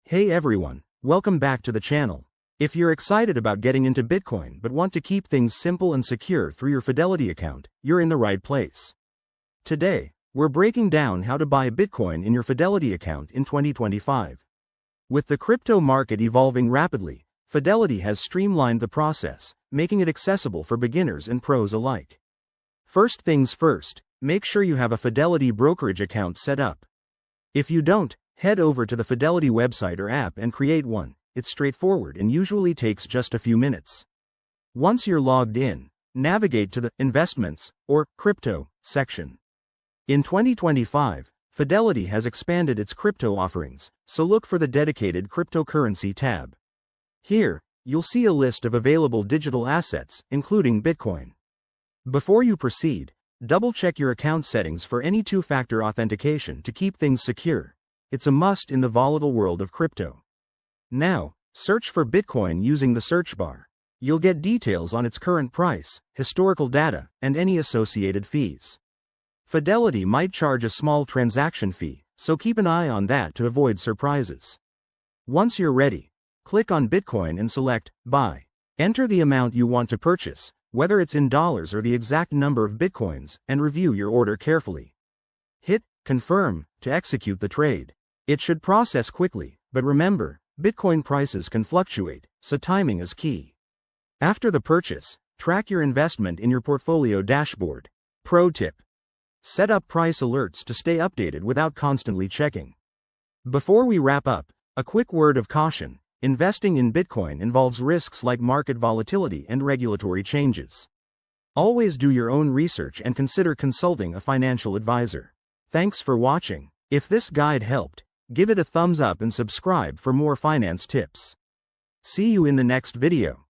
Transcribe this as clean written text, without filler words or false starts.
Hey everyone, welcome back to the channel. If you're excited about getting into Bitcoin but want to keep things simple and secure through your Fidelity account, you're in the right place. Today, we're breaking down how to buy Bitcoin in your Fidelity account in 2025. With the crypto market evolving rapidly, Fidelity has streamlined the process, making it accessible for beginners and pros alike. First things first, make sure you have a Fidelity brokerage account set up. If you don't, head over to the Fidelity website or app and create one. It's straightforward and usually takes just a few minutes. Once you're logged in, navigate to the Investments or Crypto section. In 2025, Fidelity has expanded its crypto offerings, so look for the dedicated cryptocurrency tab. Here, you'll see a list of available digital assets, including Bitcoin. Before you proceed, double-check your account settings for any two-factor authentication to keep things secure. It's a must in the volatile world of crypto. Now, search for Bitcoin using the search bar. You'll get details on its current price, historical data, and any associated fees. Fidelity might charge a small transaction fee, so keep an eye on that to avoid surprises. Once you're ready, click on Bitcoin and select Buy. Enter the amount you want to purchase, whether it's in dollars or the exact number of Bitcoins, and review your order carefully. Hit Confirm to execute the trade. It should process quickly, but remember, Bitcoin prices can fluctuate, so timing is key. After the purchase, track your investment in your portfolio dashboard. Pro tip: set up price alerts to stay updated without constantly checking. Before we wrap up, a quick word of caution: investing in Bitcoin involves risks like market volatility and regulatory changes. Always do your own research and consider consulting a financial advisor. Thanks for watching. If this guide helped, give it a thumbs up and subscribe for more finance tips. See you in the next video.